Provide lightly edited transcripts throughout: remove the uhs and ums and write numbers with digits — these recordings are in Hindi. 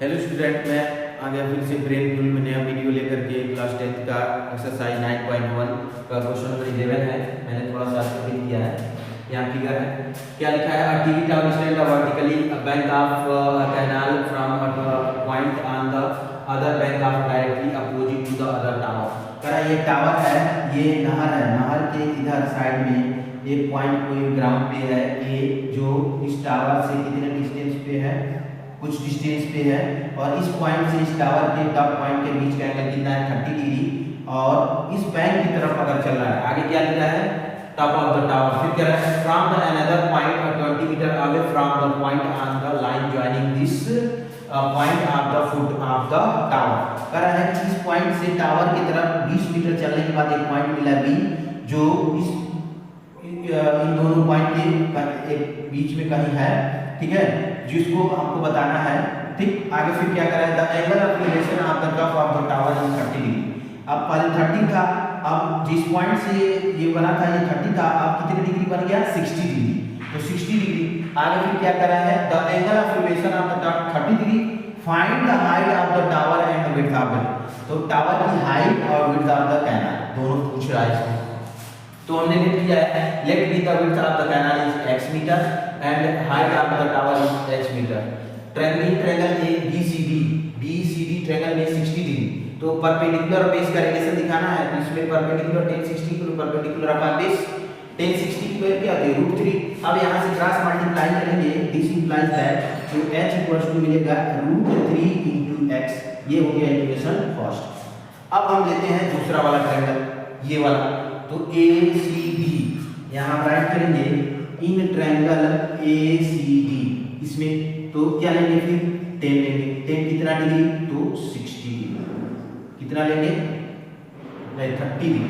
हेलो स्टूडेंट, मैं आ गया फिर से ब्रेन फुल में नया वीडियो लेकर के। क्लास 10th का एक्सरसाइज 9.1 का क्वेश्चन नंबर 11 है। मैंने थोड़ा सा फिल किया है। यहाँ फिगर है, क्या लिखा है? A TV tower stand vertically bank of canal from point on the other bank of directly opposite to the other tower. करा ये टावर है, ये नहर है, नहर के इधर साइड में एक पॉइंट कोई ग्राउंड पे है ए, जो इस टावर से कितने डिस्टेंस पे है? कुछ डिस्टेंस पे है। और इस पॉइंट से इस टावर के टॉप पॉइंट के बीच का एंगल कितना है? 30 डिग्री। और इस बैंक की तरफ अगर चल रहा है, आगे क्या लिखा है? Top of the tower. फिर कह रहा है from the another point 20 metre away from the point on the line joining this point of the foot of the tower. कह रहा है कि इस पॉइंट से टावर की तरफ 20 मीटर चलने के बाद एक पॉइंट मिला बी, जो इस इन दोनों पॉइंट के एक बीच में कहीं है, ठीक है, जिसको हमको बताना है। ठीक, आगे फिर क्या करें? The angle of relation of the top of the tower is 30 degree. अब पहले 30 था, अब जिस पॉइंट से ये बना था ये 30 था, अब कितने डिग्री बन गया? 60 डिग्री। तो 60 डिग्री। आगे फिर क्या कर रहा है? The angle of relation of the top 30 degree, find the height of the tower and the width of the. तो टावर की हाइट और विड्थ ऑफ द कैनाल दोनों पूछ रहा है इसमें। तो हमने लिख दिया है, let be the width of the canal is x metre and height of the tower is h metre. Triangle A BCD triangle में 60 डिग्री। तो परपेंडिकुलर बेस का रिलेशन दिखाना है, तो इसमें परपेंडिकुलर tan 60 को परपेंडिकुलर अपॉन बेस tan 60 की वैल्यू क्या होती है? √3। अब यहां से क्रॉस मल्टीप्लाई करेंगे, दिस इंप्लाइज दैट तो h इक्वल्स टू मिलेगा √3 * x। ये हो गया इक्वेशन फर्स्ट। अब हम लेते हैं दूसरा वाला ट्रायंगल, ये वाला। तो ACD यहाँ राइट करेंगे इन ट्रायंगल ACD, इसमें तो क्या लेंगे? फिर 10 लेंगे। 10 कितना डिग्री? तो 60 डिग्री। कितना लेंगे? नहीं, 30 डिग्री।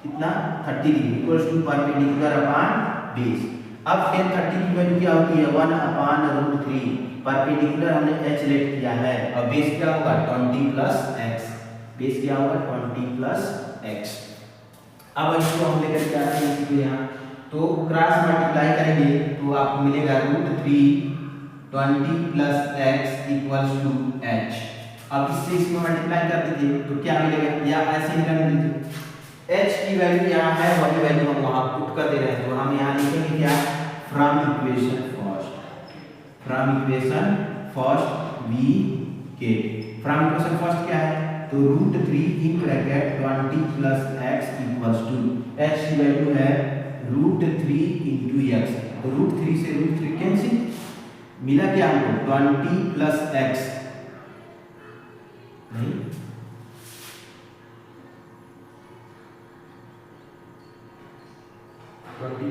कितना? 30 degree equals to perpendicular upon base. अब 10 30 की वैल्यू क्या होती है? 1 अपॉन √3। परपेंडिकुलर हमने h लेट किया है और बेस क्या होगा? 20 प्लस x। बेस क्या होगा? 20 प्लस x। अब इसको हम लेकर के आते हैं इसको यहाँ, तो क्रॉस मल्टीप्लाई करेंगे तो आपको मिलेगा √3 20 plus x equals to h। अब इससे इसको मल्टीप्लाई कर दीजिए तो क्या मिलेगा? या ऐसे ही कर दीजिए, h की वैल्यू यहाँ है, वही वैल्यू हम वहाँ पुट कर दे रहे हैं। तो हम यहाँ लिखेंगे क्या? फ्रॉम इक्वेशन फर्स्ट वी के। फ्रॉम इक्वेशन फर्स्ट क्या है? तो √3 in bracket 20 plus x equals to h की वैल्यू है √3 * x। तो √3 से √3 कैंसिल, मिला क्या हमको? 20 प्लस x। नहीं,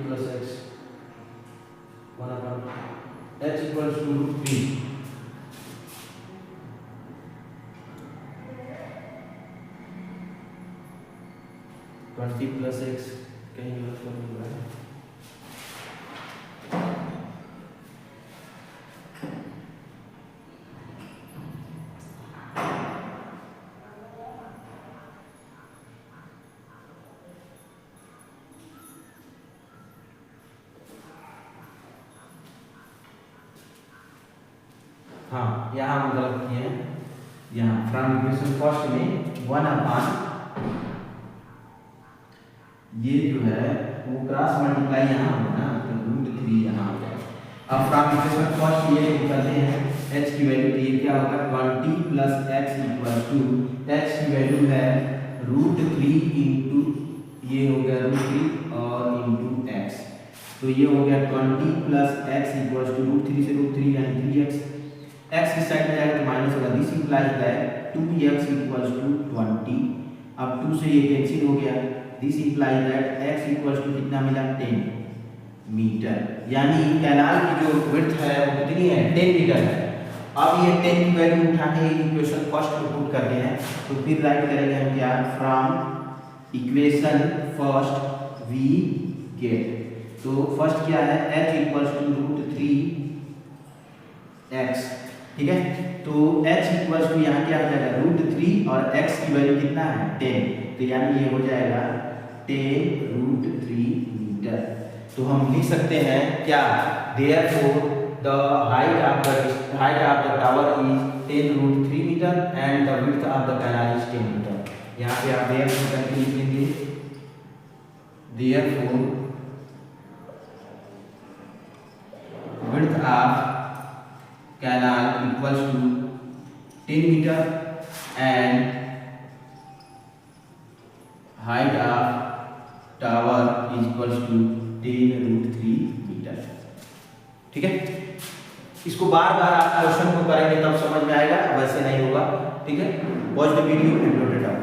plus x 1 upon h equals to √3। Plus x कहीं यूज कर रहा है। हाँ, यहाँ हम गलत किए हैं। यहाँ फ्रॉम इक्वेशन फर्स्ट में 1 अपॉन ये जो है वो क्रॉस मल्टीप्लाई यहाँ होगा, तो √3 यहाँ हो जाएगा। अब फ्रॉम इक्वेशन फर्स्ट ये निकालते हैं h की वैल्यू, तो ये क्या होगा? 20 plus x equal to h की वैल्यू है √3 इंटू ये हो गया √3 और इंटू x। तो ये हो गया 20 प्लस x इक्वल टू √3 से √3 यानी 3x। x इस साइड में जाएगा तो माइनस होगा, this implies that 2x equal to 20। अब 2 से ये कैंसिल हो गया, this implies that x equals to कितना मिला? 10 मीटर। यानी कैनाल की जो विड्थ है वो कितनी है? 10 मीटर है। अब ये 10 की वैल्यू उठा के इक्वेशन फर्स्ट में पुट करते हैं, तो फिर राइट करेंगे हम क्या? From equation first we get. तो फर्स्ट क्या है? h इक्वल्स टू √3 x, ठीक है। तो h इक्वल्स टू यहाँ क्या हो जाएगा? √3 और x की वैल्यू कितना है? 10। तो यानी ये हो जाएगा 10 √3 मीटर। तो हम लिख सकते हैं क्या? Therefore the height of the tower is 10√3 meter and the width of the canal is 10 meter। यहाँ पे आप therefore करके लिख लेंगे, therefore width of canal equals to 10 meter and height of tower is equals to 10√3 meter। ठीक है, इसको बार बार आप क्वेश्चन को करेंगे तब समझ में आएगा, वैसे नहीं होगा। ठीक है, watch the video and note it down.